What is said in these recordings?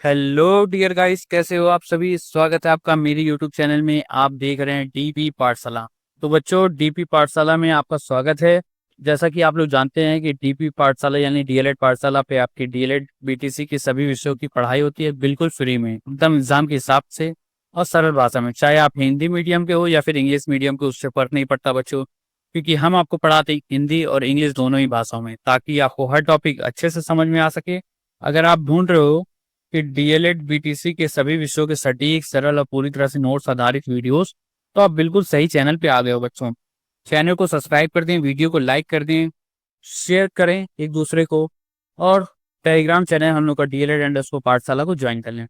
Hello dear guys, कैसे हो आप सभी। स्वागत है आपका मेरे यूट्यूब चैनल में। आप देख रहे हैं डीपी पाठशाला। तो बच्चों, डीपी पाठशाला में आपका स्वागत है। जैसा कि आप लोग जानते हैं कि डीपी पाठशाला यानी डीएलएड पाठशाला पे आपकी डीएलएड बीटीसी की सभी विषयों की पढ़ाई होती है, बिल्कुल फ्री में, एकदम एग्जाम के हिसाब से और सरल भाषा में। चाहे आप हिंदी मीडियम के हो या फिर इंग्लिश मीडियम के, उससे फर्क नहीं पड़ता बच्चों, क्योंकि हम आपको पढ़ाते हैं हिंदी और इंग्लिश दोनों ही भाषाओं में, ताकि आपको हर टॉपिक अच्छे से समझ में आ सके। अगर आप ढूंढ रहे हो कि डीएलएड बीटीसी के सभी विषयों के सटीक, सरल और पूरी तरह से नोट्स आधारित वीडियोस, तो आप बिल्कुल सही चैनल पे आ गए हो बच्चों। चैनल को सब्सक्राइब कर दें, वीडियो को लाइक कर दें, शेयर करें एक दूसरे को, और टेलीग्राम चैनल हम लोग का डीएलएड पाठशाला को ज्वाइन कर लें।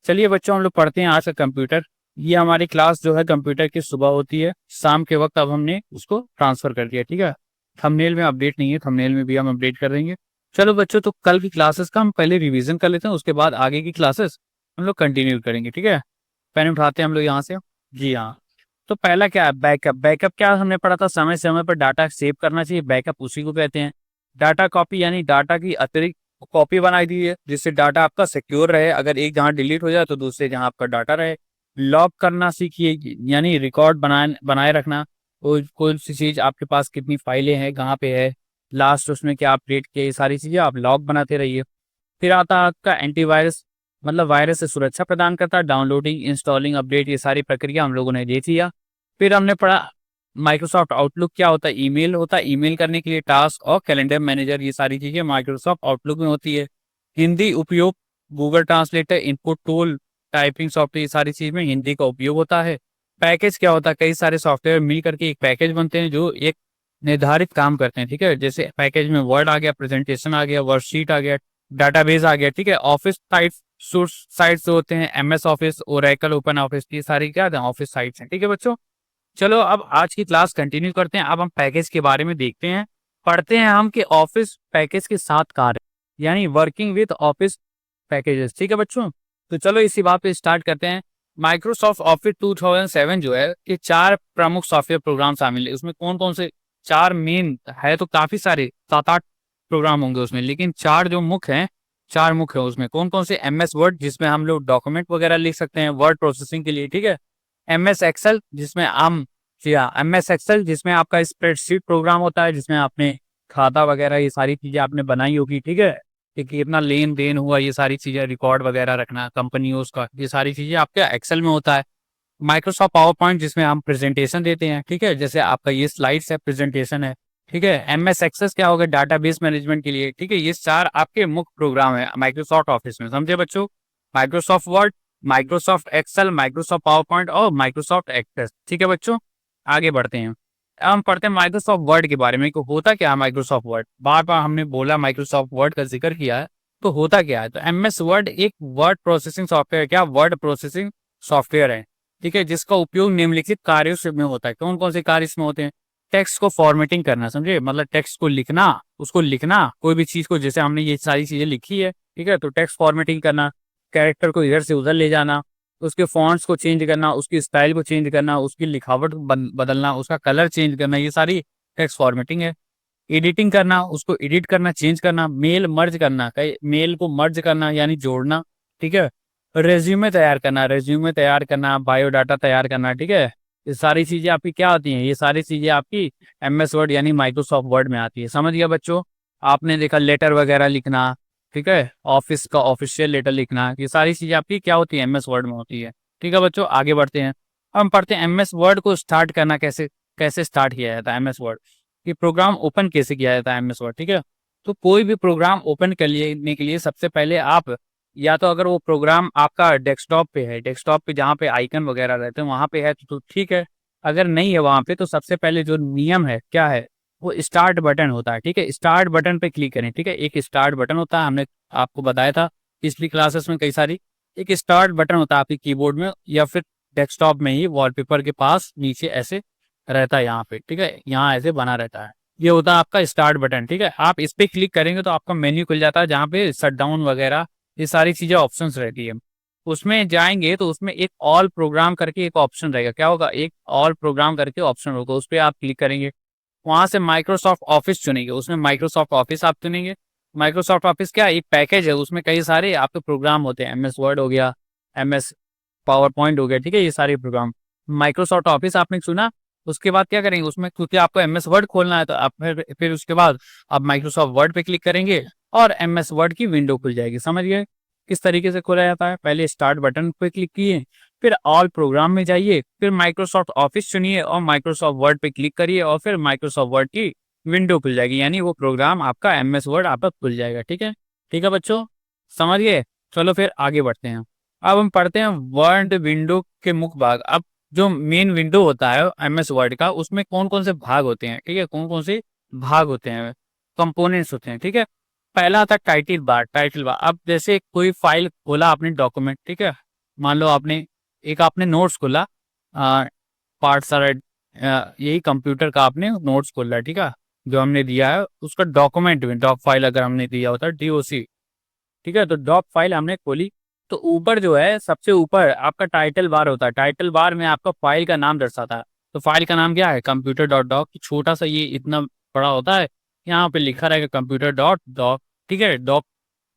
चलिए बच्चों, हम लोग पढ़ते हैं आज का कंप्यूटर। ये हमारी क्लास जो है कंप्यूटर की सुबह होती है, शाम के वक्त अब हमने उसको ट्रांसफर कर दिया, ठीक है। थंबनेल में अपडेट नहीं है, थंबनेल में भी हम अपडेट कर देंगे। चलो बच्चों, तो कल की क्लासेस का हम पहले रिवीजन कर लेते हैं, उसके बाद आगे की क्लासेस हम लोग कंटिन्यू करेंगे, ठीक है। पेन उठाते हैं हम लोग यहाँ से। जी हाँ। तो पहला क्या है, बैकअप। बैकअप क्या हमने पढ़ा था, समय समय पर डाटा सेव करना चाहिए, बैकअप उसी को कहते हैं। डाटा कॉपी यानी डाटा की अतिरिक्त कॉपी बनाई दी है, जिससे डाटा आपका सिक्योर रहे, अगर एक जहाँ डिलीट हो जाए तो दूसरे जहाँ आपका डाटा रहे। लॉग करना सीखिए, यानी रिकॉर्ड बनाए बनाए रखना, कोई सी चीज आपके पास कितनी फाइलें हैं, कहाँ पे है, लास्ट उसमें क्या अपडेट किया, ये सारी चीजें आप लॉग बनाते रहिए। फिर आता है आपका एंटीवायरस, मतलब वायरस से सुरक्षा प्रदान करता है। डाउनलोडिंग, इंस्टॉलिंग, अपडेट, ये सारी प्रक्रिया हम लोगों ने देख लिया। फिर हमने पढ़ा माइक्रोसॉफ्ट आउटलुक क्या होता है। ईमेल होता है, ईमेल करने के लिए टास्क और कैलेंडर मैनेजर, ये सारी चीजें माइक्रोसॉफ्ट आउटलुक में होती है। हिंदी उपयोग, Google translator, input tool, typing software, ये सारी चीज में हिंदी का उपयोग होता है। पैकेज क्या होता है, कई सारे सॉफ्टवेयर मिल करके एक पैकेज बनते हैं जो एक निर्धारित काम करते हैं, ठीक है। जैसे पैकेज में वर्ड आ गया, प्रेजेंटेशन आ गया, वर्कशीट आ गया, डाटाबेस आ गया, ठीक है। ऑफिस साइट्स, सोर्स साइट्स जो होते हैं, MS office, Oracle, open office, ये सारी क्या है, ऑफिस साइट्स हैं, ठीक है बच्चों। चलो अब आज की क्लास कंटिन्यू करते हैं। अब हम पैकेज के बारे में देखते हैं, पढ़ते हैं हम कि ऑफिस पैकेज के साथ कार्य, यानी वर्किंग विद ऑफिस पैकेजेस, ठीक है बच्चों। तो चलो इसी बात पे स्टार्ट करते हैं। माइक्रोसॉफ्ट ऑफिस 2007 जो है, ये 4 प्रमुख सॉफ्टवेयर प्रोग्राम शामिल है। उसमें कौन कौन से 4 मेन है, तो काफी सारे 7-8 प्रोग्राम होंगे उसमें, लेकिन 4 जो मुख्य हैं, 4 मुख्य है उसमें। कौन कौन से, एमएस वर्ड जिसमें हम लोग डॉक्यूमेंट वगैरह लिख सकते हैं वर्ड प्रोसेसिंग के लिए, ठीक है। एमएस एक्सेल जिसमें हम, जी हाँ, एमएस एक्सेल जिसमें आपका स्प्रेडशीट प्रोग्राम होता है, जिसमें आपने खाता वगैरह ये सारी चीजें आपने बनाई होगी, ठीक है, कि कितना लेन देन हुआ, ये सारी चीजें रिकॉर्ड वगैरह रखना कंपनियों का, ये सारी चीजें आपके एक्सेल में होता है। माइक्रोसॉफ्ट पावर पॉइंट जिसमें हम प्रेजेंटेशन देते हैं, ठीक है, जैसे आपका ये स्लाइड्स है, प्रेजेंटेशन है, ठीक है। एमएस एक्सेस क्या होगा, डाटाबेस मैनेजमेंट के लिए, ठीक है। ये 4 आपके मुख्य प्रोग्राम है माइक्रोसॉफ्ट ऑफिस में, समझे बच्चों। Microsoft Word, Microsoft Excel, Microsoft PowerPoint और माइक्रोसॉफ्ट एक्सेस, ठीक है बच्चों। आगे बढ़ते हैं। अब हम पढ़ते हैं माइक्रोसॉफ्ट वर्ड के बारे में कि होता क्या है माइक्रोसॉफ्ट वर्ड। बार बार हमने बोला माइक्रोसॉफ्ट वर्ड का जिक्र किया है, तो होता क्या है। तो एमएस वर्ड एक वर्ड प्रोसेसिंग सॉफ्टवेयर, क्या वर्ड प्रोसेसिंग सॉफ्टवेयर है, ठीक है, जिसका उपयोग निम्नलिखित कार्यों में होता है। कौन कौन से कार्य इसमें होते हैं, टेक्स्ट को फॉर्मेटिंग करना, समझे, मतलब टेक्स्ट को लिखना, उसको लिखना, कोई भी चीज को, जैसे हमने ये सारी चीजें लिखी है, ठीक है, तो टेक्स्ट फॉर्मेटिंग करना, कैरेक्टर को इधर से उधर ले जाना, उसके फॉन्ट्स को चेंज करना, उसकी स्टाइल को चेंज करना, उसकी लिखावट बदलना, उसका कलर चेंज करना, ये सारी टेक्स्ट फॉर्मेटिंग है। एडिटिंग करना, उसको एडिट करना, चेंज करना, मेल मर्ज करना, कई मेल को मर्ज करना यानी जोड़ना, ठीक है। रेज्यूमे तैयार करना, रेज्यूमे तैयार करना, बायोडाटा तैयार करना, ठीक है। ये सारी चीजें आपकी क्या होती हैं, ये सारी चीजें आपकी एमएस वर्ड यानी माइक्रोसॉफ्ट वर्ड में आती है, समझ गया बच्चों। आपने देखा लेटर वगैरह लिखना, ठीक है, ऑफिस का ऑफिशियल लेटर लिखना, ये सारी चीजें आपकी क्या होती है, एमएस वर्ड में होती है, ठीक है बच्चों। आगे बढ़ते हैं। हम पढ़ते हैं एमएस वर्ड को स्टार्ट करना कैसे, कैसे स्टार्ट किया जाता है एमएस वर्ड, कि प्रोग्राम ओपन कैसे किया जाता है एमएस वर्ड, ठीक है। तो कोई भी प्रोग्राम ओपन करने के लिए सबसे पहले आप, या तो अगर वो प्रोग्राम आपका डेस्कटॉप पे है, डेस्कटॉप पे जहाँ पे आइकन वगैरह रहते हैं वहां पे है तो ठीक है। अगर नहीं है वहां पे, तो सबसे पहले जो नियम है क्या है, वो स्टार्ट बटन होता है, ठीक है। स्टार्ट बटन पे क्लिक करें, ठीक है। एक स्टार्ट बटन होता है, हमने आपको बताया था पिछली क्लासेस में कई सारी। एक स्टार्ट बटन होता है आपके कीबोर्ड में या फिर डेस्कटॉप में ही वॉलपेपर के पास नीचे ऐसे रहता है, यहाँ पे, ठीक है, यहाँ ऐसे बना रहता है, ये होता है आपका स्टार्ट बटन, ठीक है। आप इस पे क्लिक करेंगे तो आपका मेन्यू खुल जाता है, जहाँ पे शट डाउन वगैरह ये सारी चीजें ऑप्शंस रहती है। उसमें जाएंगे तो उसमें एक ऑल प्रोग्राम करके एक ऑप्शन रहेगा, क्या होगा, एक ऑल प्रोग्राम करके ऑप्शन होगा, उस पर आप क्लिक करेंगे। वहां से माइक्रोसॉफ्ट ऑफिस चुनेंगे, उसमें माइक्रोसॉफ्ट ऑफिस आप चुनेंगे। माइक्रोसॉफ्ट ऑफिस क्या एक पैकेज है, उसमें कई सारे आपके प्रोग्राम होते हैं, एमएस वर्ड हो गया, एमएस पावर पॉइंट हो गया, ठीक है, ये सारे प्रोग्राम। माइक्रोसॉफ्ट ऑफिस आपने सुना, उसके बाद क्या करेंगे उसमें, क्योंकि आपको एमएस वर्ड खोलना है तो आप फिर उसके बाद आप माइक्रोसॉफ्ट वर्ड पे क्लिक करेंगे और एमएस वर्ड की विंडो खुल जाएगी। समझ गए किस तरीके से खोला जाता है? पहले स्टार्ट बटन पे क्लिक किए, फिर ऑल प्रोग्राम में जाइए, फिर माइक्रोसॉफ्ट ऑफिस चुनिए और माइक्रोसॉफ्ट वर्ड पे क्लिक करिए और फिर माइक्रोसॉफ्ट वर्ड की विंडो खुल जाएगी, यानी वो प्रोग्राम आपका एमएस वर्ड आपका खुल जाएगा। ठीक है बच्चों, समझ गए? चलो फिर आगे बढ़ते हैं। अब हम पढ़ते हैं वर्ड विंडो के मुख्य भाग। अब जो मेन विंडो होता है एमएस वर्ड का, उसमें कौन कौन से भाग होते हैं, ठीक है, कौन कौन से भाग होते हैं, कंपोनेंट्स होते हैं, ठीक है। पहला आता है टाइटल बार। टाइटल बार, अब जैसे कोई फाइल खोला आपने, डॉक्यूमेंट, ठीक है, मान लो आपने नोट्स खोला, पार्ट सारा यही कंप्यूटर का आपने नोट्स खोला, ठीक है, जो हमने दिया है उसका डॉक्यूमेंट में, डॉक फाइल अगर हमने दिया होता है डीओसी, ठीक है, तो डॉक फाइल हमने खोली, तो ऊपर जो है सबसे ऊपर आपका टाइटल बार होता है। टाइटल बार में आपका फाइल का नाम दर्शाता है। तो फाइल का नाम क्या है? Computer dot doc. छोटा सा ये इतना बड़ा होता है, यहाँ पे लिखा रहेगा कंप्यूटर डॉट डॉक, ठीक है, डॉक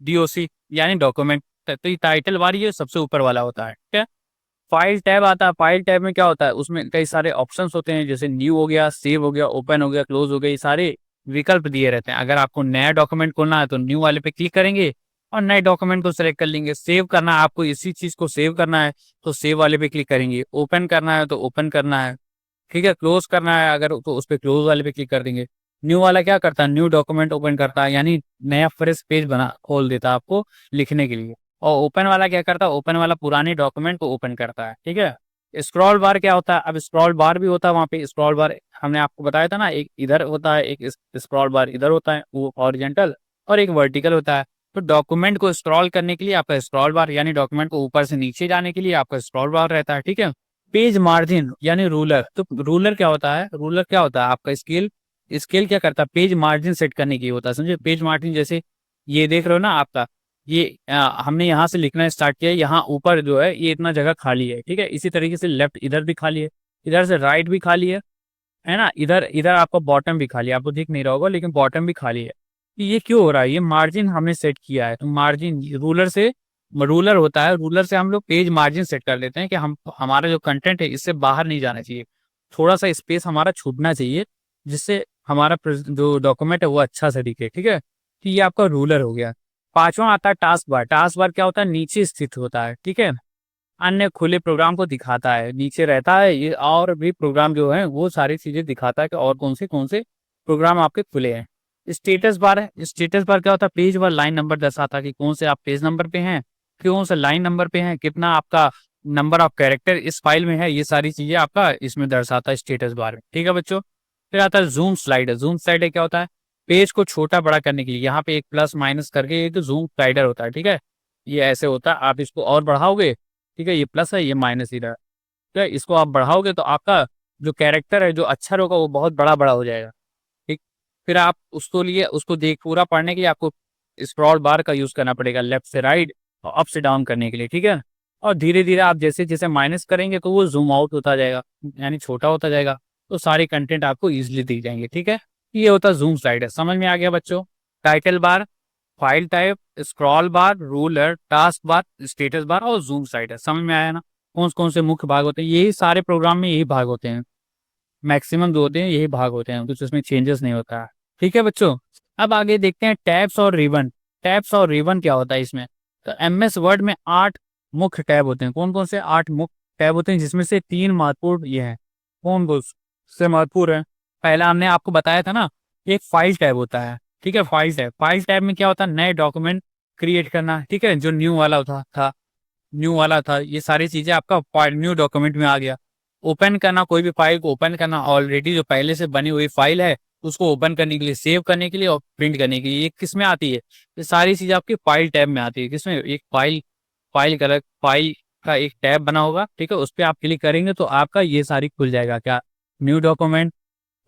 डीओसी यानी डॉक्यूमेंट। तो ये टाइटल बार ये सबसे ऊपर वाला होता है, ठीक है। फाइल टैब आता है। फाइल टैब में क्या होता है? उसमें कई सारे ऑप्शंस होते हैं, जैसे न्यू हो गया, सेव हो गया, ओपन हो गया, क्लोज हो गया, ये सारे विकल्प दिए रहते हैं। अगर आपको नया डॉक्यूमेंट खोलना है तो न्यू वाले पे क्लिक करेंगे और नए डॉक्यूमेंट को सिलेक्ट कर लेंगे। सेव करना है आपको, इसी चीज को सेव करना है तो सेव वाले पे क्लिक करेंगे। ओपन करना है तो ओपन करना है, ठीक है। क्लोज करना है अगर तो उस पर क्लोज वाले पे क्लिक कर देंगे। न्यू वाला क्या करता है? न्यू डॉक्यूमेंट ओपन करता है, यानी नया फ्रेश पेज बना खोल देता है आपको लिखने के लिए। और ओपन वाला क्या करता है? ओपन वाला पुराने डॉक्यूमेंट को ओपन करता है, ठीक है। स्क्रॉल बार क्या होता है? अब स्क्रॉल बार भी होता है, वहाँ पे स्क्रॉल बार हमने आपको बताया था ना, एक इधर होता है, एक स्क्रॉल बार इधर होता है, वो हॉरिजॉन्टल, और एक वर्टिकल होता है। तो डॉक्यूमेंट को स्क्रॉल करने के लिए आपका स्क्रॉल बार, यानी डॉक्यूमेंट को ऊपर से नीचे जाने के लिए आपका स्क्रॉल बार रहता है, ठीक है। पेज मार्जिन यानी रूलर। तो रूलर क्या होता है? रूलर क्या होता है? आपका स्केल। स्केल क्या करता है? पेज मार्जिन सेट करने की होता है, समझे। पेज मार्जिन जैसे ये देख रहे हो ना आपका, ये हमने यहाँ से लिखना स्टार्ट किया, यहाँ ऊपर जो है ये इतना जगह खाली है, ठीक है। इसी तरीके से लेफ्ट इधर भी खाली है, इधर से राइट भी खाली है ना, इधर इधर आपका बॉटम भी खाली है, आपको दिख नहीं रहा होगा लेकिन बॉटम भी खाली है। तो ये क्यों हो रहा है? ये मार्जिन हमने सेट किया है। तो मार्जिन रूलर होता है, रूलर से हम लोग पेज मार्जिन सेट कर लेते हैं कि हमारा जो कंटेंट है इससे बाहर नहीं जाना चाहिए, थोड़ा सा स्पेस हमारा छूटना चाहिए, जिससे हमारा जो डॉक्यूमेंट है वो अच्छा से दिखे, ठीक है। तो ये आपका रूलर हो गया। पांचवा आता है टास्क बार। टास्क बार क्या होता है? नीचे स्थित होता है, ठीक है, अन्य खुले प्रोग्राम को दिखाता है, नीचे रहता है ये, और भी प्रोग्राम जो है वो सारी चीजें दिखाता है कि और कौन से प्रोग्राम आपके खुले हैं। स्टेटस बार है। स्टेटस बार क्या होता है? पेज व लाइन नंबर दर्शाता है कि कौन से आप पेज नंबर पे हैं, कौन से लाइन नंबर पे हैं, कितना आपका नंबर ऑफ कैरेक्टर इस फाइल में है, ये सारी चीजें आपका इसमें दर्शाता है स्टेटस बार में, ठीक है बच्चों। फिर आता है जूम स्लाइडर। जूम स्लाइडर क्या होता है? पेज को छोटा बड़ा करने के लिए यहाँ पे एक प्लस माइनस करके एक जूम स्लाइडर होता है, ठीक है। ये ऐसे होता है, आप इसको और बढ़ाओगे, ठीक है, ये प्लस है, ये माइनस इधर, ठीक है, इसको आप बढ़ाओगे तो आपका जो कैरेक्टर है, जो अक्षर होगा, वो बहुत बड़ा बड़ा हो जाएगा, ठीक। फिर आप उसको लिए उसको देख पूरा पढ़ने के लिए आपको स्क्रॉल बार का यूज करना पड़ेगा, लेफ्ट से राइट और अप से डाउन करने के लिए, ठीक है। और धीरे धीरे आप जैसे जैसे माइनस करेंगे तो वो जूम आउट होता जाएगा, यानी छोटा होता जाएगा, तो सारे कंटेंट आपको इजिली दिख जाएंगे, ठीक है। ये होता है जूम स्लाइडर। समझ में आ गया बच्चों? Title bar, file type, scroll बार, ruler, task bar, status bar और जूम स्लाइडर। समझ में आया ना? कौन कौन से मुख्य भाग होते हैं? यही सारे प्रोग्राम में यही भाग होते हैं, मैक्सिमम जो होते हैं यही भाग होते हैं, कुछ इसमें चेंजेस नहीं होता है, ठीक है बच्चों। अब आगे देखते हैं टैब्स और रिबन। टैब्स और रिबन क्या होता है इसमें? तो एमएस वर्ड में 8 मुख्य टैब होते हैं। कौन कौन से 8 मुख्य टैब होते हैं? जिसमें से 3 महत्वपूर्ण ये हैं। कौन कौन से महत्वपूर्ण है? पहला हमने आपको बताया था ना, एक फाइल टैब होता है, ठीक है। फाइल टैब में क्या होता है? नए डॉक्यूमेंट क्रिएट करना, ठीक है, जो न्यू वाला था, ये सारी चीजें आपका न्यू डॉक्यूमेंट में आ गया। ओपन करना, कोई भी फाइल को ओपन करना, ऑलरेडी जो पहले से बनी हुई फाइल है उसको ओपन करने के लिए, सेव करने के लिए और प्रिंट करने के लिए, ये किस में आती है? ये सारी चीजें आपकी फाइल टैब में आती है। किसमें? एक फाइल का एक टैब बना होगा, ठीक है, उस पर आप क्लिक करेंगे तो आपका ये सारी खुल जाएगा, क्या? न्यू डॉक्यूमेंट,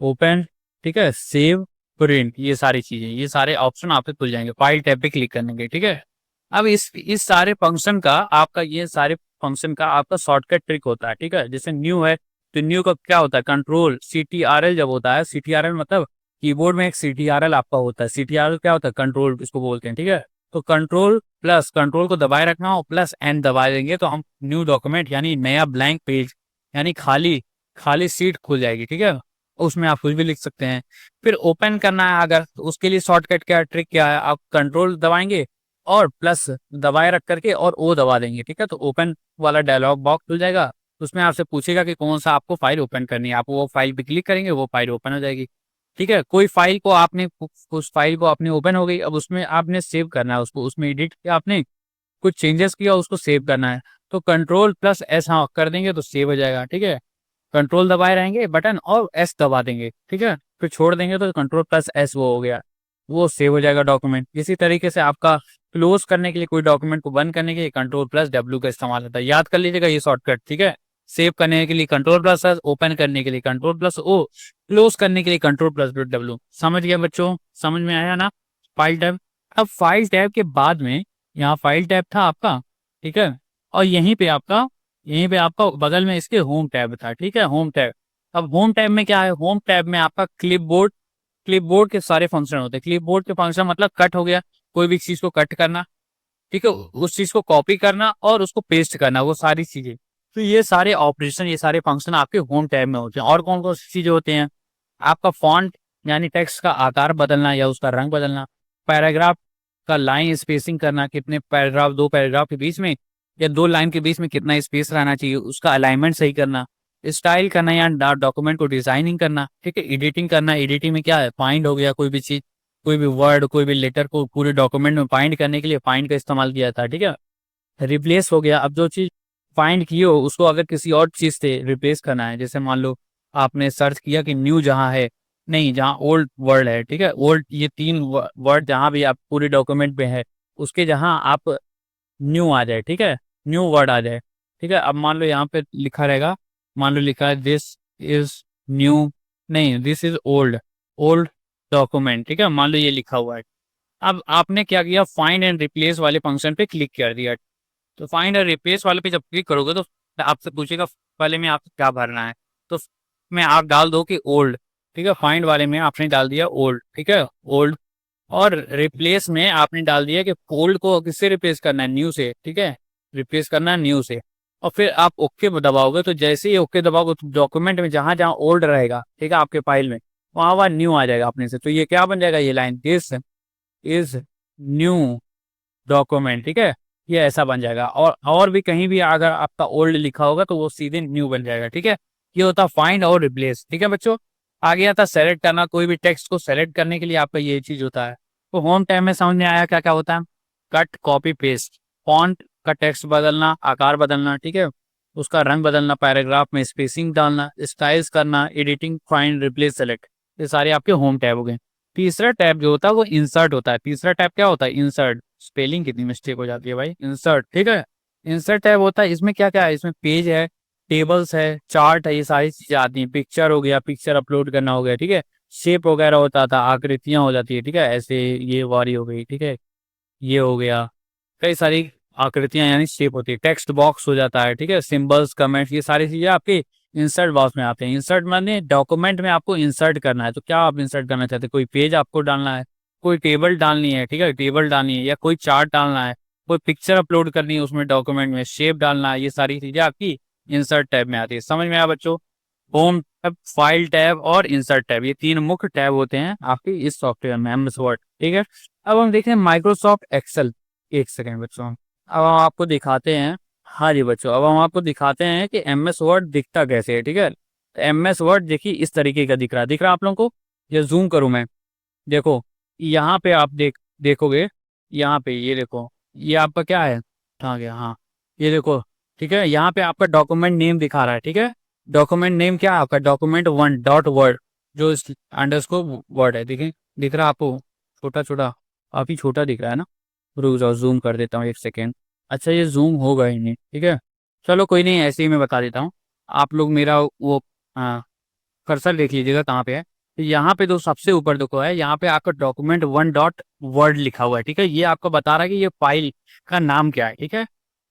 ओपन, ठीक है, सेव, प्रिंट, ये सारी चीजें, ये सारे ऑप्शन आपके खुल जाएंगे फाइल टैब पे क्लिक करने के, ठीक है। अब इस सारे फंक्शन का आपका ये सारे फंक्शन का आपका शॉर्टकट ट्रिक होता है, ठीक है। जैसे न्यू है तो न्यू का क्या होता है? कंट्रोल CTRL जब होता है, CTRL मतलब कीबोर्ड में एक CTRL आपका होता है। CTRL क्या होता है? कंट्रोल इसको बोलते हैं, ठीक है। तो कंट्रोल प्लस, कंट्रोल को दबाए रखना और प्लस एन दबा देंगे तो हम न्यू डॉक्यूमेंट यानी नया ब्लैंक पेज यानी खाली खाली सीट खुल जाएगी, ठीक है। उसमें आप कुछ भी लिख सकते हैं। फिर ओपन करना है अगर, तो उसके लिए शॉर्टकट क्या ट्रिक क्या है, आप कंट्रोल दबाएंगे और प्लस दबाए रख करके और ओ दबा देंगे, ठीक है। तो ओपन वाला डायलॉग बॉक्स खुल जाएगा। उसमें आपसे पूछेगा कि कौन सा आपको फाइल ओपन करनी है, आप वो फाइल पे क्लिक करेंगे, वो फाइल ओपन हो जाएगी, ठीक है। कोई फाइल को आपने उस फाइल को आपने ओपन हो गई, अब उसमें आपने सेव करना है उसको, उसमें एडिट किया आपने, कुछ चेंजेस किया, उसको सेव करना है। तो कंट्रोल प्लस एस हाँ कर देंगे तो सेव हो जाएगा, ठीक है। कंट्रोल दबाए रहेंगे बटन और एस दबा देंगे, ठीक है। फिर छोड़ देंगे तो कंट्रोल प्लस एस वो हो गया, वो सेव हो जाएगा डॉक्यूमेंट। इसी तरीके से आपका क्लोज करने के लिए, कोई डॉक्यूमेंट को बंद करने के लिए कंट्रोल प्लस डब्ल्यू का इस्तेमाल होता है। याद कर लीजिएगा ये शॉर्टकट, ठीक है। सेव करने के लिए कंट्रोल प्लस एस, ओपन करने के लिए कंट्रोल प्लस ओ, क्लोज करने के लिए कंट्रोल प्लस डब्ल्यू। समझ गया बच्चों? समझ में आया ना? File tab. अब फाइल टैब के बाद में यहाँ फाइल टैब था आपका, ठीक है। और यहीं पे आपका बगल में इसके होम टैब था, ठीक है, होम टैब। अब होम टैब में क्या है? होम टैब में आपका क्लिपबोर्ड, क्लिपबोर्ड के सारे फंक्शन होते हैं। क्लिपबोर्ड के फंक्शन मतलब कट हो गया, कोई भी चीज को कट करना, ठीक है, उस चीज को कॉपी करना और उसको पेस्ट करना, वो सारी चीजें। तो ये सारे ऑपरेशन, ये सारे फंक्शन आपके होम टैब में होते हैं। और कौन कौन सी चीजें होते हैं? आपका फॉन्ट यानी टेक्स्ट का आकार बदलना या उसका रंग बदलना, पैराग्राफ का लाइन स्पेसिंग करना, कितने पैराग्राफ, दो पैराग्राफ के बीच में या दो लाइन के बीच में कितना स्पेस रहना चाहिए, उसका अलाइनमेंट सही करना, स्टाइल करना या डॉक्यूमेंट को डिजाइनिंग करना, ठीक है, एडिटिंग करना। एडिटिंग में क्या है? फाइंड हो गया, कोई भी चीज, कोई भी वर्ड, कोई भी लेटर को पूरे डॉक्यूमेंट में फाइंड करने के लिए फाइंड का इस्तेमाल किया था, ठीक है। रिप्लेस हो गया, अब जो चीज फाइंड की हो उसको अगर किसी और चीज से रिप्लेस करना है, जैसे मान लो आपने सर्च किया कि न्यू जहाँ है, नहीं, जहाँ ओल्ड वर्ड है, ठीक है, ओल्ड, ये तीन वर्ड जहाँ भी आप पूरे डॉक्यूमेंट में है, उसके जहाँ आप न्यू आ जाए, ठीक है, न्यू वर्ड आ जाए, ठीक है। अब मान लो यहाँ पे लिखा रहेगा, मान लो लिखा है दिस इज न्यू, नहीं, this is old, old document, ठीक है, मान लो ये लिखा हुआ है। अब आपने क्या किया? फाइंड एंड रिप्लेस वाले फंक्शन पे क्लिक कर दिया। तो फाइंड एंड रिप्लेस वाले पे जब क्लिक करोगे तो आपसे पूछेगा पहले में आपको क्या भरना है, तो में आप डाल दो कि ओल्ड, ठीक है। फाइंड वाले में आपने डाल दिया ओल्ड, ठीक है, ओल्ड। और रिप्लेस में आपने डाल दिया कि ओल्ड को किससे रिप्लेस करना है? न्यू से, ठीक है, रिप्लेस करना है न्यू से। और फिर आप ओके दबाओगे तो जैसे ही ओके दबाओगे तो डॉक्यूमेंट में जहां जहां ओल्ड रहेगा, ठीक है, आपके फाइल में, वहां वहां न्यू आ जाएगा अपने से। तो ये क्या बन जाएगा? ये line this is new document, ठीक है, ये ऐसा बन जाएगा। और भी कहीं भी अगर आपका ओल्ड लिखा होगा तो वो सीधे न्यू बन जाएगा, ठीक है। ये होता है फाइंड और रिप्लेस, ठीक है बच्चों। आगे आता सेलेक्ट करना, कोई भी टेक्स्ट को सेलेक्ट करने के लिए आपका ये चीज होता है। तो होम टैब में समझ में आया क्या क्या होता है? कट, कॉपी, पेस्ट, फॉन्ट का टेक्स्ट बदलना, आकार बदलना, ठीक है, उसका रंग बदलना, पैराग्राफ में स्पेसिंग डालना, स्टाइल्स करना, एडिटिंग, फाइंड, रिप्लेस, सेलेक्ट, ये सारे आपके होम टैब हो गए। तीसरा टैब जो होता है वो इंसर्ट होता है। तीसरा टैब क्या होता है? इंसर्ट। स्पेलिंग कितनी मिस्टेक हो जाती है भाई, इंसर्ट, ठीक है। इंसर्ट टैब होता है, इसमें क्या क्या है? इसमें पेज है, टेबल्स है, चार्ट है, ये सारी चीजें आती हैं। पिक्चर हो गया, पिक्चर अपलोड करना हो गया, ठीक है, शेप वगैरह होता था, आकृतियां हो जाती है, ठीक है, ऐसे ये वारी हो गई, ठीक है, ये हो गया, कई सारी आकृतियां यानी शेप होती है। टेक्स्ट बॉक्स हो जाता है, ठीक है, सिंबल्स, कमेंट्स, ये सारी चीजें आपके इंसर्ट बॉक्स में आते हैं। इंसर्ट माने डॉक्यूमेंट में आपको इंसर्ट करना है, तो क्या आप इंसर्ट करना चाहते हैं? कोई पेज आपको डालना है, कोई टेबल डालनी है, ठीक है, टेबल डालनी है, या कोई चार्ट डालना है, कोई पिक्चर अपलोड करनी है उसमें डॉक्यूमेंट में, शेप डालना है, ये सारी चीजें आपकी इंसर्ट टैब में आती है। समझ में आया बच्चों? होम टैब, फाइल टैब और इंसर्ट टैब, ये तीन मुख्य टैब होते हैं आपके इस सॉफ्टवेयर में, एमएस वर्ड, ठीक है। अब हम देखें माइक्रोसॉफ्ट एक्सेल। एक सेकेंड बच्चों, अब हम आपको दिखाते हैं, हाँ जी बच्चों, अब हम आपको दिखाते हैं कि एमएस वर्ड दिखता कैसे है, ठीक है। एमएस वर्ड देखिए इस तरीके का दिख रहा है आप लोगों को। ये जूम करूं मैं, देखो, यहाँ पे आप देखोगे, यहाँ पे ये देखो, ये आपका क्या है? कहाँ गया? हाँ, ये देखो, ठीक है, यहाँ पे आपका डॉक्यूमेंट नेम दिखा रहा है, ठीक है। डॉक्यूमेंट नेम क्या है आपका? डॉक्यूमेंट वन डॉट वर्ड, जो अंडरस्कोर वर्ड है, देखें, दिख रहा है आपको? छोटा छोटा, काफी छोटा दिख रहा है ना? रुक जाओ, जूम कर देता हूँ एक सेकेंड। अच्छा, ये जूम होगा ही नहीं, ठीक है, चलो कोई नहीं, ऐसे ही मैं बता देता हूँ। आप लोग मेरा वो, हाँ, कर्सर देख लीजिएगा कहाँ पे है। तो यहाँ पे जो सबसे ऊपर देखो है, यहाँ पे आपका डॉक्यूमेंट वन डॉट वर्ड लिखा हुआ है, ठीक है, ये आपको बता रहा है कि ये फाइल का नाम क्या है, ठीक है।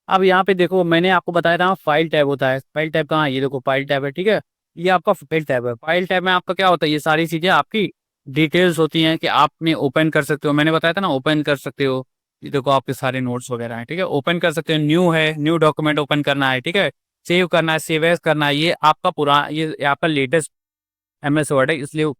अब यहाँ पे देखो, मैंने आपको बताया था फाइल टैब होता है। फाइल टैब कहाँ है? ये देखो फाइल टैब है, ठीक है, ये आपका फाइल टैब है। फाइल टैब में आपका क्या होता है? ये सारी चीजें आपकी डिटेल्स होती हैं कि आपने ओपन कर सकते हो, मैंने बताया था ना ओपन कर सकते हो। ये देखो आपके सारे नोट्स वगैरह हैं, ठीक है, ओपन कर सकते हो। न्यू है, न्यू डॉक्यूमेंट ओपन करना है, ठीक है, सेव करना है, सेव एज करना है। ये आपका ये आपका लेटेस्ट एमएस वर्ड है, इसलिए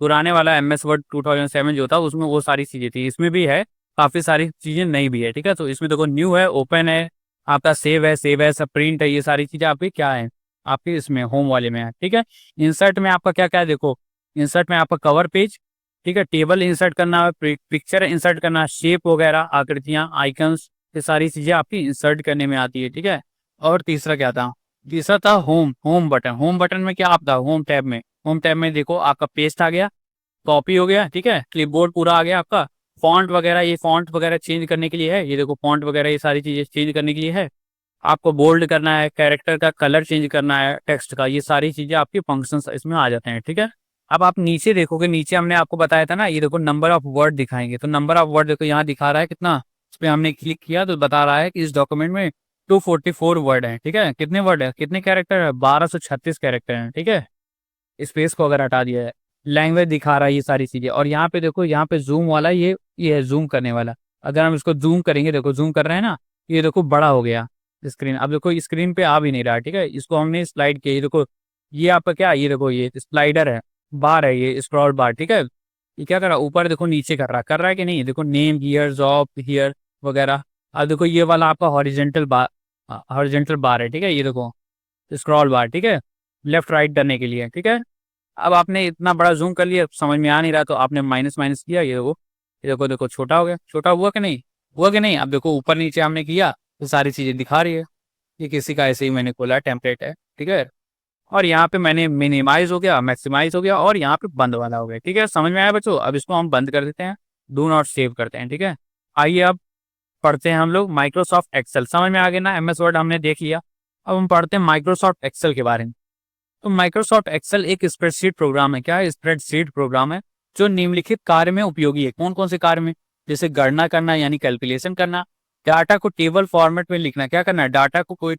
पुराने वाला एमएस वर्ड 2007 जो था उसमें वो सारी चीजें थी, इसमें भी है काफी सारी चीजें नई भी है, ठीक है। तो इसमें देखो न्यू है, ओपन है, आपका सेव है, सेव है, सब प्रिंट है, ये सारी चीजें आपकी क्या है, आपके इसमें होम वाले में है, ठीक है। इंसर्ट में आपका क्या क्या है देखो, इंसर्ट में आपका कवर पेज, ठीक है, टेबल इंसर्ट करना है, पिक्चर इंसर्ट करना है, शेप वगैरह, आकृतियां, आइकन्स, ये सारी चीजें आपकी इंसर्ट करने में आती है, ठीक है। और तीसरा क्या था, तीसरा था home, home button. Home button में क्या आता है, होम टैब में, होम टैब में देखो आपका पेस्ट आ गया, कॉपी हो गया, ठीक है, क्लिपबोर्ड पूरा आ गया आपका, फॉन्ट वगैरह, ये फॉन्ट वगैरह चेंज करने के लिए है, ये देखो फॉन्ट वगैरह ये सारी चीजें चेंज करने के लिए है। आपको बोल्ड करना है, कैरेक्टर का कलर चेंज करना है, टेक्स्ट का, ये सारी चीजें आपकी फंक्शंस इसमें आ जाते हैं, ठीक है। अब आप नीचे देखोगे, नीचे हमने आपको बताया था ना, ये देखो नंबर ऑफ वर्ड दिखाएंगे, तो नंबर ऑफ वर्ड देखो यहाँ दिखा रहा है कितना, इस पे हमने क्लिक किया तो बता रहा है कि इस डॉक्यूमेंट में 244 वर्ड है, ठीक है। कितने वर्ड है, कितने कैरेक्टर है, 1236 कैरेक्टर है, ठीक है। स्पेस को अगर हटा दिया है, लैंग्वेज दिखा रहा है, ये सारी चीजें। और यहाँ पे देखो, यहाँ पे जूम वाला, ये है जूम करने वाला। अगर हम इसको जूम करेंगे, देखो जूम कर रहे हैं ना, ये देखो बड़ा हो गया स्क्रीन, अब देखो स्क्रीन पे आ भी नहीं रहा, ठीक है। इसको हमने स्लाइड किया, ये देखो, ये आपका क्या, ये देखो ये स्लाइडर है, बार है, ये स्क्रॉल बार, ठीक है। ये क्या कर रहा है, ऊपर देखो नीचे कर रहा है कि नहीं, देखो नेम, हियर, जॉब, हियर वगैरह। अब देखो ये वाला आपका हॉरिजेंटल बार है, ठीक है, ये देखो स्क्रॉल बार, ठीक है, लेफ्ट राइट करने के लिए, ठीक है। अब आपने इतना बड़ा जूम कर लिया, समझ में आ नहीं रहा, तो आपने माइनस माइनस किया, ये देखो देखो छोटा हो गया, छोटा हुआ कि नहीं, हुआ कि नहीं। अब देखो ऊपर नीचे हमने किया तो सारी चीजें दिखा रही है। ये किसी का ऐसे ही मैंने खोला टेम्पलेट है, ठीक है। और यहाँ पे मैंने मिनिमाइज हो गया, मैक्सिमाइज हो गया, और यहाँ पे बंद वाला हो गया, ठीक है। समझ में आया बच्चों, अब इसको हम बंद कर देते हैं, डू नॉट सेव करते हैं, ठीक है। आइए अब पढ़ते हैं हम लोग माइक्रोसॉफ्ट एक्सेल। समझ में आ गया ना, एमएस वर्ड हमने देख लिया, अब हम पढ़ते हैं माइक्रोसॉफ्ट एक्सेल के बारे में। तो माइक्रोसॉफ्ट एक्सेल एक स्प्रेडशीट प्रोग्राम है, क्या है, स्प्रेडशीट प्रोग्राम है, जो निम्नलिखित कार्य में उपयोगी है। कौन कौन से कार्य में, जैसे गणना करना यानी कैलकुलेशन करना, डाटा को टेबल फॉर्मेट में लिखना, क्या करना है, डाटा को कोई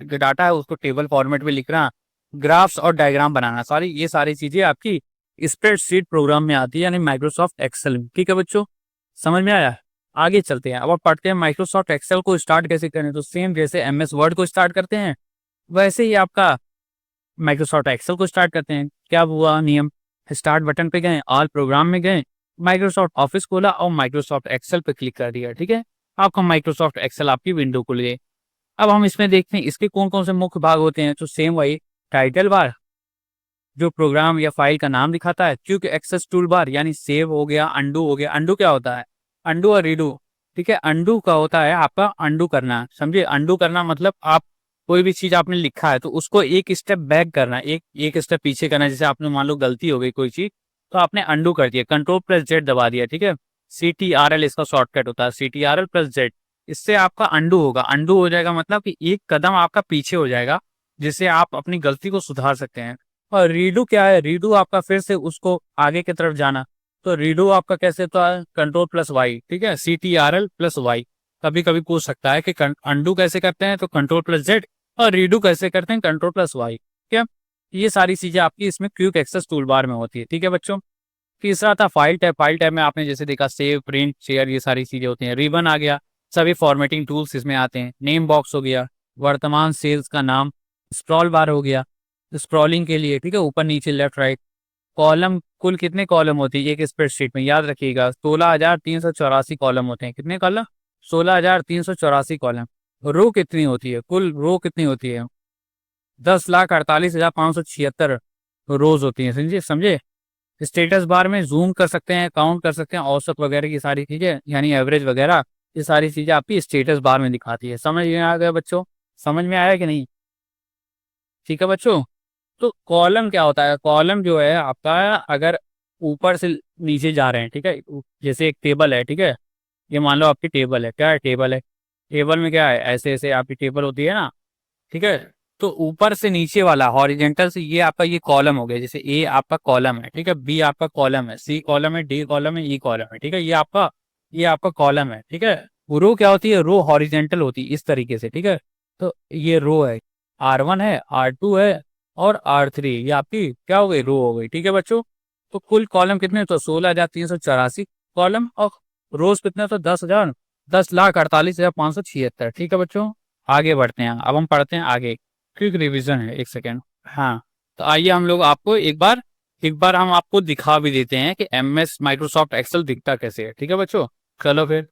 डाटा है उसको टेबल फॉर्मेट में लिखना, ग्राफ्स और डायग्राम बनाना, सारी ये सारी चीजें आपकी स्प्रेडशीट प्रोग्राम में आती है, यानी माइक्रोसॉफ्ट एक्सेल में, ठीक है बच्चों, समझ में आया। आगे चलते हैं, अब आप पढ़ते हैं माइक्रोसॉफ्ट एक्सेल को स्टार्ट कैसे करें। तो सेम जैसे एमएस वर्ड को स्टार्ट करते हैं, वैसे ही आपका माइक्रोसॉफ्ट एक्सेल को स्टार्ट करते हैं। क्या हुआ नियम, स्टार्ट बटन पे गए, ऑल प्रोग्राम में गए, माइक्रोसॉफ्ट ऑफिस खोला और माइक्रोसॉफ्ट एक्सेल पे क्लिक कर दिया, ठीक है। आपका माइक्रोसॉफ्ट एक्सेल आपकी विंडो खुल गई। अब हम इसमें देखते हैं इसके कौन कौन से मुख्य भाग होते हैं। तो सेम वही, टाइटल बार जो प्रोग्राम या फाइल का नाम दिखाता है, क्विक एक्सेस टूल बार यानी सेव हो गया, अंडू हो गया। अंडू क्या होता है, अंडू और रीडू, ठीक है। अंडू का होता है आपका अंडू करना, समझे, अंडू करना मतलब आप कोई भी चीज आपने लिखा है तो उसको एक स्टेप बैक करना, एक स्टेप पीछे करना। जैसे आपने मान लो गलती हो गई कोई चीज, तो आपने अंडू कर दिया, कंट्रोल+Z दबा दिया, ठीक है। CTRL इसका शॉर्टकट होता है, CTRL+Z, इससे आपका अंडू होगा। अंडू हो जाएगा मतलब कि एक कदम आपका पीछे हो जाएगा, जिससे आप अपनी गलती को सुधार सकते हैं। और रीडू क्या है, रीडू आपका फिर से उसको आगे की तरफ जाना। तो रीडू आपका कैसे होता है, कंट्रोल+Y, ठीक है, CTRL+Y। कभी कभी पूछ सकता है कि अंडू कैसे करते हैं, तो कंट्रोल+Z, और रीडू कैसे करते हैं, कंट्रोल+Y, ठीक है। ये सारी चीजें आपकी इसमें क्विक एक्सेस टूल बार में होती है, ठीक है बच्चों। तीसरा था फाइल टैब। फाइल टैब में आपने जैसे देखा सेव, प्रिंट, शेयर, ये सारी चीजें होती हैं। रिबन आ गया, सभी फॉर्मेटिंग टूल्स इसमें आते हैं। नेम बॉक्स हो गया, वर्तमान सेल्स का नाम। स्क्रॉल बार हो गया, स्क्रॉलिंग के लिए, ठीक है, ऊपर नीचे लेफ्ट राइट। कॉलम, कुल कितने कॉलम होती है एक स्प्रेडशीट में, याद रखिएगा 16,384 कॉलम होते हैं। कितने कॉलम, 16,384 कॉलम। रो कितनी होती है, कुल रो कितनी होती है, 10,48,576 रोज होती है, समझे समझे। स्टेटस बार में जूम कर सकते हैं, काउंट कर सकते हैं, औसत वगैरह की सारी चीजें, यानी एवरेज वगैरह, ये सारी चीजें आपकी स्टेटस बार में दिखाती है। समझ में आ गया बच्चों, समझ में आया कि नहीं, ठीक है बच्चों। तो कॉलम क्या होता है, कॉलम जो है आपका, अगर ऊपर से नीचे जा रहे हैं, ठीक है, जैसे एक टेबल है, ठीक है, ये मान लो आपकी टेबल है, क्या है, टेबल है। टेबल में क्या है, ऐसे ऐसे आपकी टेबल होती है ना, ठीक है। तो ऊपर से नीचे वाला हॉरिजेंटल से ये आपका ये कॉलम हो गया, जैसे ए आपका कॉलम है, ठीक है, बी आपका कॉलम है, सी कॉलम है, डी कॉलम है, ई कॉलम है, ठीक है। ये आपका कॉलम है, ठीक है। रो क्या होती है, रो हॉरिजेंटल होती है इस तरीके से, ठीक है। तो ये रो है, R1 है, R2 है और R3, ये आपकी क्या हो गई, रो हो गई, ठीक है बच्चों। तो कुल कॉलम कितने, तो 16,384 कॉलम, और रोज कितने, तो 10,48,576। ठीक है बच्चों, आगे बढ़ते हैं, अब हम पढ़ते हैं आगे। क्विक रिवीजन है, एक सेकेंड। हाँ, तो आइए हम लोग आपको एक बार हम आपको दिखा भी देते हैं कि MS माइक्रोसॉफ्ट एक्सेल दिखता कैसे है। ठीक है बच्चों, चलो फिर।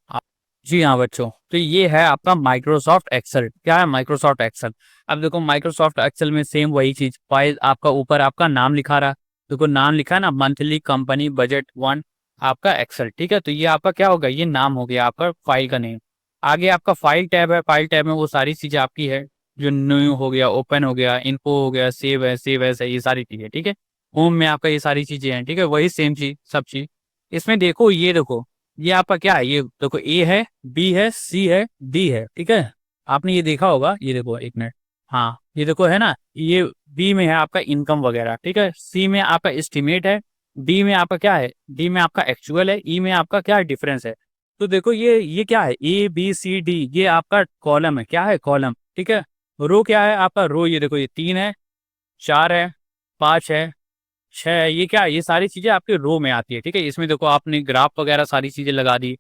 जी हाँ बच्चों, तो ये है आपका माइक्रोसॉफ्ट एक्सेल। क्या है माइक्रोसॉफ्ट एक्सेल? अब देखो माइक्रोसॉफ्ट एक्सेल में सेम वही चीज, फाइल आपका ऊपर आपका नाम लिखा रहा, देखो नाम लिखा है ना, मंथली कंपनी बजट 1 आपका एक्सेल। ठीक है, तो ये आपका क्या होगा, ये नाम हो गया आपका फाइल का नेम। आगे आपका फाइल टैब है, फाइल टैब में वो सारी चीजें आपकी है, जो न्यू हो गया, ओपन हो गया, इन्फो हो गया, सेव है, ये सारी चीजें। ठीक है, होम में आपका ये सारी चीजें हैं। ठीक है, वही सेम चीज सब चीज। इसमें देखो, ये देखो, ये आपका क्या है, ये देखो ए है, बी है, सी है, डी है। ठीक है, आपने ये देखा होगा, ये देखो एक मिनट। हाँ, ये देखो है ना, ये बी में है आपका इनकम वगैरह। ठीक है, सी में आपका एस्टिमेट है, डी में आपका क्या है, डी में आपका एक्चुअल है, ई में आपका क्या है, डिफरेंस है। तो देखो ये क्या है, A B C D, ये आपका कॉलम है, क्या है, कॉलम। ठीक है, रो क्या है आपका, रो ये देखो, ये 3 है, 4 है, 5 है, 6 है, ये क्या है, ये सारी चीजें आपके रो में आती है। ठीक है, इसमें देखो आपने ग्राफ वगैरह सारी चीजें लगा दी।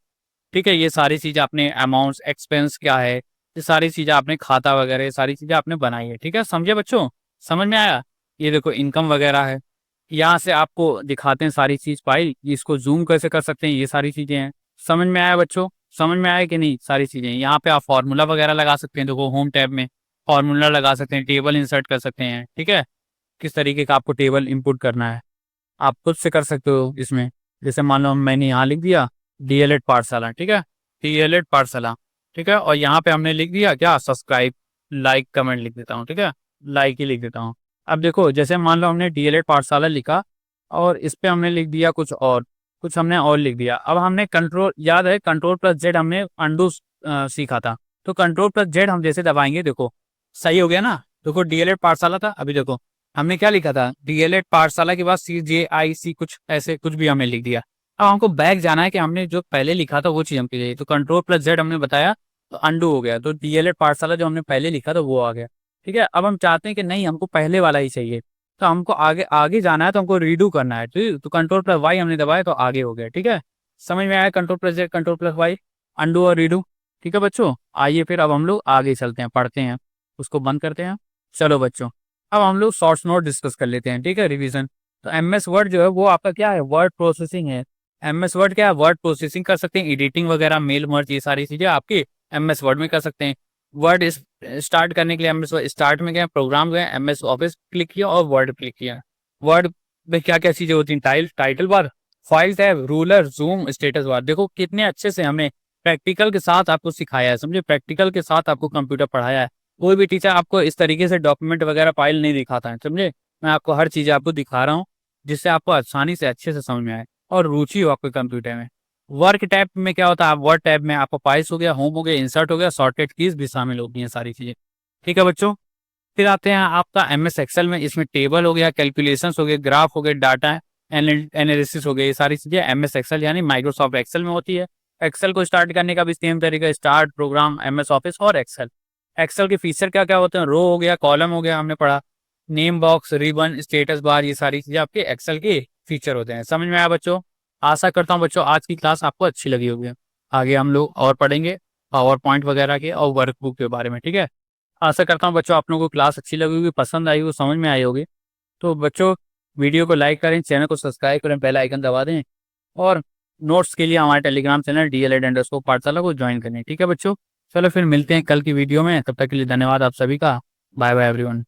ठीक है, ये सारी चीजें आपने अमाउंट्स, एक्सपेंस क्या है, ये सारी चीजें आपने खाता वगैरह, ये सारी चीजें आपने बनाई है। ठीक है, समझे बच्चों, समझ में आया? ये देखो इनकम वगैरह है, यहाँ से आपको दिखाते हैं सारी चीज फाइल, इसको जूम कैसे कर सकते हैं, ये सारी चीजें हैं। समझ में आया बच्चों, समझ में आया कि नहीं? सारी चीजें यहाँ पे आप फॉर्मूला वगैरह लगा सकते हैं, देखो होम टैब में फॉर्मूला लगा सकते हैं, टेबल इंसर्ट कर सकते हैं। ठीक है, किस तरीके का आपको टेबल इंपुट करना है आप खुद से कर सकते हो इसमें। जैसे मान लो मैंने यहाँ लिख दिया DLED पाठशाला। ठीक है, DLED पाठशाला। ठीक है, और यहाँ पे हमने लिख दिया क्या, सब्सक्राइब, लाइक, कमेंट लिख देता हूँ। ठीक है, लाइक ही लिख देता हूँ। अब देखो, जैसे मान लो हमने DLED पाठशाला लिखा, और इस पे हमने लिख दिया कुछ और, कुछ हमने और लिख दिया। अब हमने कंट्रोल, याद है Ctrl+Z हमने अंडू सीखा था, तो Ctrl+Z हम जैसे दबाएंगे, देखो सही हो गया ना। देखो DLED पाठशाला था, अभी देखो हमने क्या लिखा था, DLED पाठशाला के बाद CJIC, कुछ ऐसे कुछ भी हमने लिख दिया। अब हमको बैक जाना है कि हमने जो पहले लिखा था वो चीज हमको चाहिए, तो Ctrl+Z हमने बताया, तो अंडू हो गया, तो DLED पाठशाला जो हमने पहले लिखा था वो आ गया। ठीक है, अब हम चाहते हैं कि नहीं, हमको पहले वाला ही चाहिए, तो हमको आगे आगे जाना है, तो हमको रीडू करना है। ठीक, तो Ctrl+Y हमने दबाया, तो आगे हो गया। ठीक है, समझ में आया? Ctrl+Z, Ctrl+Y, अंडू और रीडू। ठीक है बच्चों, आइए फिर अब हम लोग आगे चलते हैं, पढ़ते हैं, उसको बंद करते हैं। चलो बच्चों, अब हम लोग शॉर्ट्स नोट डिस्कस कर लेते हैं। ठीक है, रिवीजन। तो MS वर्ड जो है वो आपका क्या है, वर्ड प्रोसेसिंग है। MS वर्ड क्या है, वर्ड प्रोसेसिंग कर सकते हैं, एडिटिंग वगैरह, मेल मर्ज, ये सारी चीजें आपकी MS वर्ड में कर सकते हैं। वर्ड स्टार्ट करने के लिए MS स्टार्ट में गए, प्रोग्राम गए, MS ऑफिस क्लिक किया और वर्ड क्लिक किया। वर्ड में क्या क्या चीजें होती हैं, title bar, file tab, ruler, zoom, status bar. देखो कितने अच्छे से हमने प्रैक्टिकल के साथ आपको सिखाया है, समझे, प्रैक्टिकल के साथ आपको कंप्यूटर पढ़ाया है। कोई भी टीचर आपको इस तरीके से डॉक्यूमेंट वगैरह फाइल नहीं दिखाता है, समझे। मैं आपको हर चीज़ आपको दिखा रहा हूँ, जिससे आपको आसानी से अच्छे से समझ में आए और रुचि हो आपके कंप्यूटर में। वर्क टैब में क्या होता है, आप वर्ड टैब में आपको फाइल्स हो गया, होम हो गया, इंसर्ट हो गया, शॉर्टकट कीज भी शामिल होती हैं, सारी चीज़ें। ठीक है बच्चों, फिर आते हैं आपका MS एक्सेल में, इसमें टेबल हो गया, कैलकुलेशंस हो गए, ग्राफ हो गए, डाटा एनालिसिस हो गए, ये सारी चीज़ें MS एक्सेल यानी माइक्रोसॉफ्ट एक्सेल में होती है। एक्सेल को स्टार्ट करने का भी सेम तरीका, स्टार्ट, प्रोग्राम, MS ऑफिस और एक्सेल। एक्सेल के फीचर क्या क्या होते हैं, रो हो गया, कॉलम हो गया, हमने पढ़ा, name box, ribbon, status bar, ये सारी चीजें आपके एक्सेल के फीचर होते हैं। समझ में आया बच्चों? आशा करता हूँ बच्चों आज की क्लास आपको अच्छी लगी होगी। आगे हम लोग और पढ़ेंगे पावर पॉइंट वगैरह के और वर्कबुक के बारे में। ठीक है, आशा करता हूँ बच्चों आप लोगों को क्लास अच्छी लगी होगी, पसंद आई होगी, समझ में आई होगी। तो बच्चों वीडियो को लाइक करें, चैनल को सब्सक्राइब करें, बेल आइकन दबा दें, और नोट्स के लिए हमारे टेलीग्राम चैनल DLED_ पाठशाला को ज्वाइन करें। ठीक है बच्चों, चलो फिर मिलते हैं कल की वीडियो में, तब तक के लिए धन्यवाद आप सभी का। Bye bye everyone.